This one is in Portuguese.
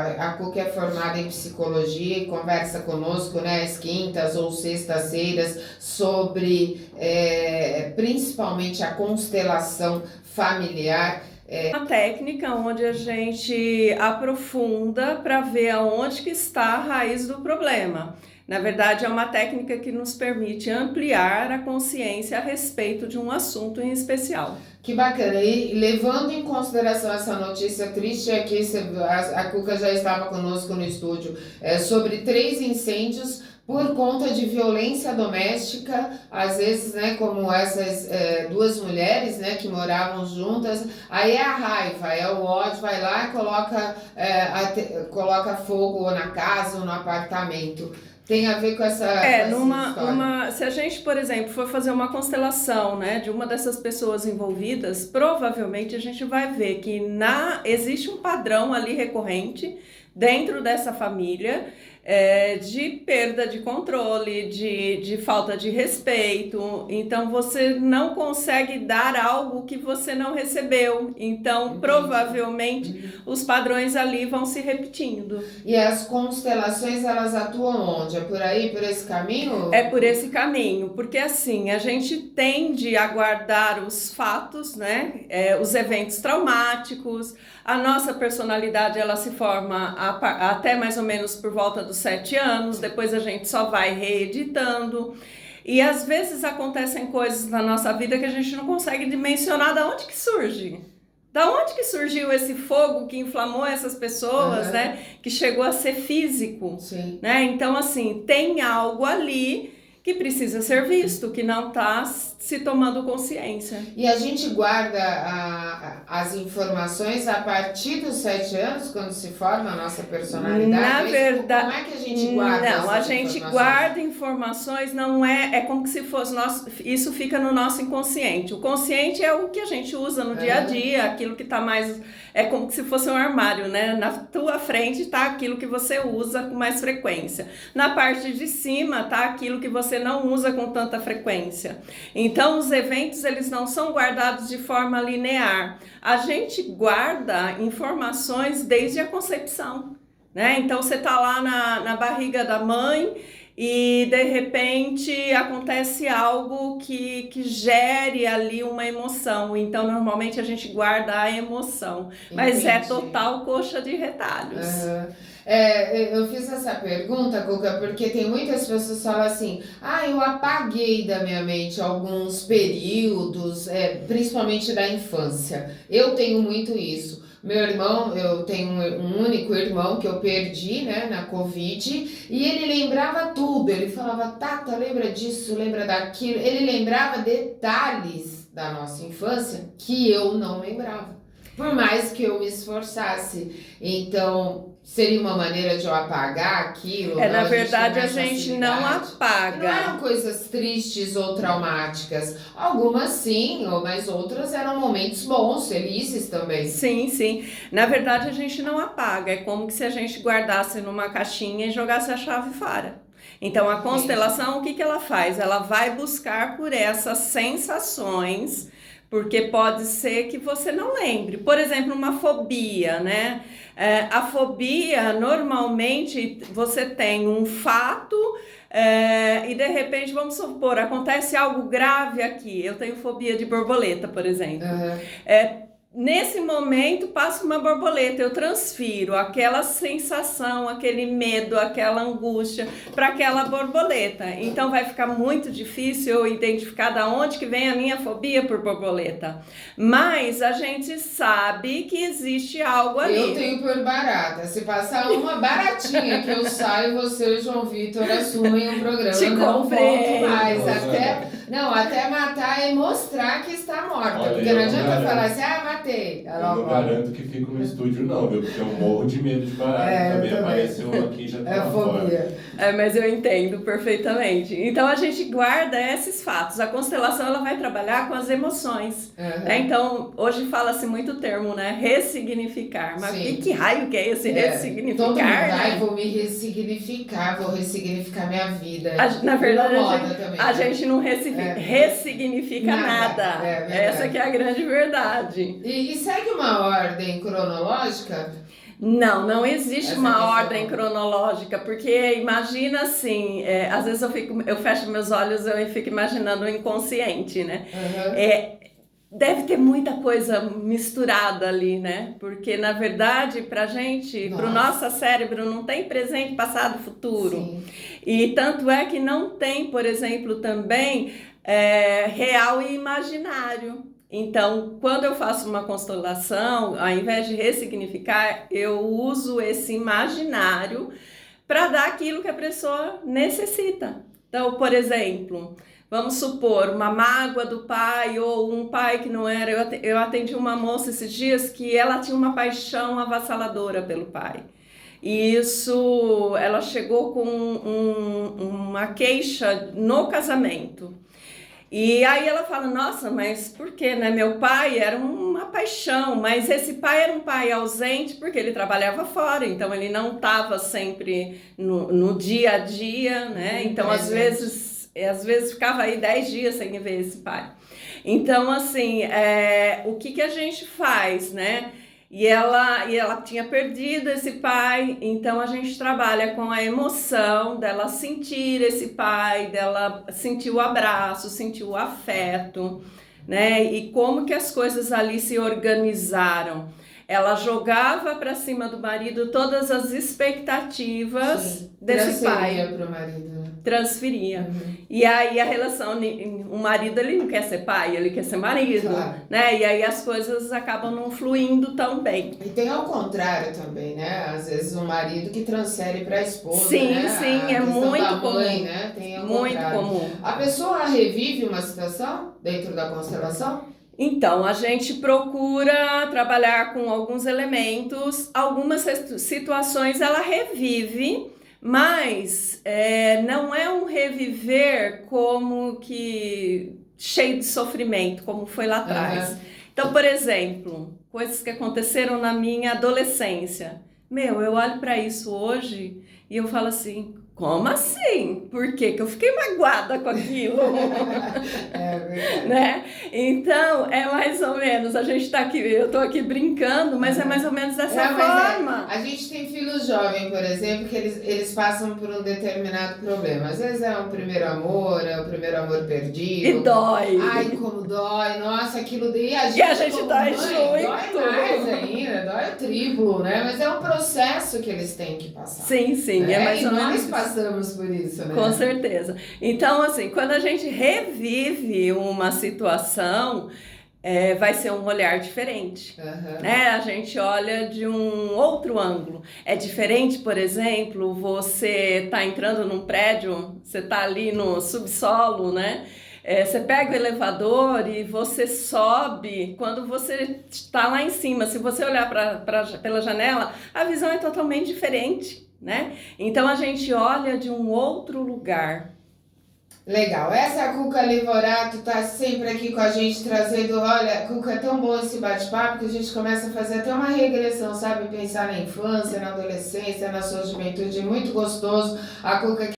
A Cuca é formada em psicologia e conversa conosco, né, às quintas ou sextas-feiras sobre principalmente a constelação familiar. Uma técnica onde a gente aprofunda para ver aonde que está a raiz do problema. Na verdade, é uma técnica que nos permite ampliar a consciência a respeito de um assunto em especial. Que bacana! E levando em consideração essa notícia triste, aqui a Cuca já estava conosco no estúdio, sobre 3 incêndios por conta de violência doméstica, às vezes, né, como essas 2 mulheres, né, que moravam juntas, aí é a raiva, é o ódio, vai lá e coloca fogo na casa ou no apartamento. Tem a ver com essa história. Se a gente, por exemplo, for fazer uma constelação, né, de uma dessas pessoas envolvidas, provavelmente a gente vai ver que existe um padrão ali recorrente dentro dessa família, de perda de controle, de falta de respeito. Então você não consegue dar algo que você não recebeu. Então, Entendi. provavelmente os padrões ali vão se repetindo. E as constelações, elas atuam onde? É por aí, por esse caminho? É por esse caminho, porque assim, a gente tende a guardar os fatos, né? Os eventos traumáticos. A nossa personalidade, ela se forma até mais ou menos por volta dos 7 anos, depois a gente só vai reeditando. E às vezes acontecem coisas na nossa vida que a gente não consegue dimensionar de onde que surge. Da onde que surgiu esse fogo que inflamou essas pessoas, né? Que chegou a ser físico. Sim. Né? Então, assim, tem algo ali que precisa ser visto, que não está se tomando consciência. E a gente guarda as informações a partir dos 7 anos, quando se forma a nossa personalidade? Na verdade, como é que a gente guarda não, a gente informações? guarda informações, não é como que se fosse isso fica no nosso inconsciente. O consciente é o que a gente usa no dia a dia, aquilo que está mais, é como se fosse um armário, né? Na tua frente está aquilo que você usa com mais frequência. Na parte de cima está aquilo que você não usa com tanta frequência. Então, os eventos, eles não são guardados de forma linear. A gente guarda informações desde a concepção, né? Então, você está lá na barriga da mãe e, de repente, acontece algo que gere ali uma emoção. Então, normalmente, a gente guarda a emoção. Mas Entendi. é total coxa de retalhos. Eu fiz essa pergunta, Cuca, porque tem muitas pessoas que falam assim: eu apaguei da minha mente alguns períodos, principalmente da infância. Eu tenho muito isso. Meu irmão, eu tenho um único irmão que eu perdi, né, na Covid, e ele lembrava tudo. Ele falava: Tata, lembra disso, lembra daquilo. Ele lembrava detalhes da nossa infância que eu não lembrava, por mais que eu me esforçasse. Então, seria uma maneira de eu apagar aquilo? Na verdade, a gente não apaga. Não eram coisas tristes ou traumáticas. Algumas sim, mas outras eram momentos bons, felizes também. Sim, sim. Na verdade, a gente não apaga. É como se a gente guardasse numa caixinha e jogasse a chave fora. Então, a constelação, o que ela faz? Ela vai buscar por essas sensações, porque pode ser que você não lembre. Por exemplo, uma fobia, né? A fobia, normalmente, você tem um fato e, de repente, vamos supor, acontece algo grave aqui. Eu tenho fobia de borboleta, por exemplo. Nesse momento, passa uma borboleta, eu transfiro aquela sensação, aquele medo, aquela angústia para aquela borboleta. Então, vai ficar muito difícil eu identificar de onde que vem a minha fobia por borboleta. Mas a gente sabe que existe algo ali. Eu tenho por barata. Se passar uma baratinha que eu saio, você e o João Vitor assumem o programa. Te não comprei. volto mais. Até matar e mostrar que está morta. Olha, porque não eu adianta garanto. falar assim: matei. Eu não garanto que fico no estúdio não, viu? Porque eu morro de medo de barata. Também apareceu aqui e já tá lá fora. Fobia. Mas eu entendo perfeitamente. Então, a gente guarda esses fatos. A constelação, ela vai trabalhar com as emoções. Então, hoje fala-se muito o termo, né? Ressignificar. Mas que raio que é esse ressignificar? Todo mundo, né? vou me ressignificar, vou ressignificar minha vida. Na verdade, a também. gente não ressignifica nada. Essa que é a grande verdade. E segue uma ordem cronológica? Não existe Essa uma questão. ordem cronológica, porque imagina assim, às vezes eu fecho meus olhos e eu fico imaginando o inconsciente, né? Aham. Deve ter muita coisa misturada ali, né? Porque, na verdade, pra gente, pro Nossa. nosso cérebro, não tem presente, passado, futuro. Sim. E tanto é que não tem, por exemplo, também real e imaginário. Então, quando eu faço uma constelação, ao invés de ressignificar, eu uso esse imaginário para dar aquilo que a pessoa necessita. Então, por exemplo, vamos supor uma mágoa do pai ou um pai que não era. Eu atendi uma moça esses dias que ela tinha uma paixão avassaladora pelo pai. E isso, ela chegou com uma queixa no casamento. E aí ela fala, nossa, mas por quê, né? Meu pai era uma paixão, mas esse pai era um pai ausente porque ele trabalhava fora, então ele não estava sempre no dia a dia, né? Então às vezes ficava aí 10 dias sem ver esse pai. Então assim, o que a gente faz, né? E ela tinha perdido esse pai, então a gente trabalha com a emoção dela sentir esse pai, dela sentir o abraço, sentir o afeto, né? E como que as coisas ali se organizaram. Ela jogava para cima do marido todas as expectativas Sim. desse pai. Transferia pro marido, né? Transferia. Uhum. E aí a relação, o marido ele não quer ser pai, ele quer ser marido, Claro. né? E aí as coisas acabam não fluindo tão bem. E tem ao contrário também, né? Às vezes um marido que transfere para a esposa, Sim, né? sim, A é questão muito da mãe, comum. né? Tem ao Muito contrário. comum. A pessoa revive uma situação dentro da constelação? Então, a gente procura trabalhar com alguns elementos, algumas situações ela revive, mas não é um reviver como que cheio de sofrimento, como foi lá atrás. Aham. Então, por exemplo, coisas que aconteceram na minha adolescência. Eu olho para isso hoje e eu falo assim, como assim? Por que eu fiquei magoada com aquilo? É verdade. Né? Então, é mais ou menos, a gente tá aqui, eu tô aqui brincando, mas é mais ou menos dessa forma. A gente tem filhos jovens, por exemplo, que eles passam por um determinado problema. Às vezes é o primeiro amor perdido. E dói. Ai, como dói, nossa, aquilo daí a gente como dói mãe, junto. dói mais ainda, dói o triplo, né? Mas é um processo que eles têm que passar. Sim, Né? é mais E ou menos nós isso. passamos por isso, né? Com certeza. Então, assim, quando a gente revive uma situação, vai ser um olhar diferente. Aham. Né? A gente olha de um outro ângulo. É diferente, por exemplo, você tá entrando num prédio, você tá ali no subsolo, né? Você pega o elevador e você sobe quando você está lá em cima. Se você olhar pela janela, a visão é totalmente diferente, né? Então a gente olha de um outro lugar. Legal. Essa é a Cuca Livorato, tá sempre aqui com a gente trazendo. Olha, Cuca, é tão bom esse bate-papo que a gente começa a fazer até uma regressão, sabe? Pensar na infância, na adolescência, na sua juventude, muito gostoso. A Cuca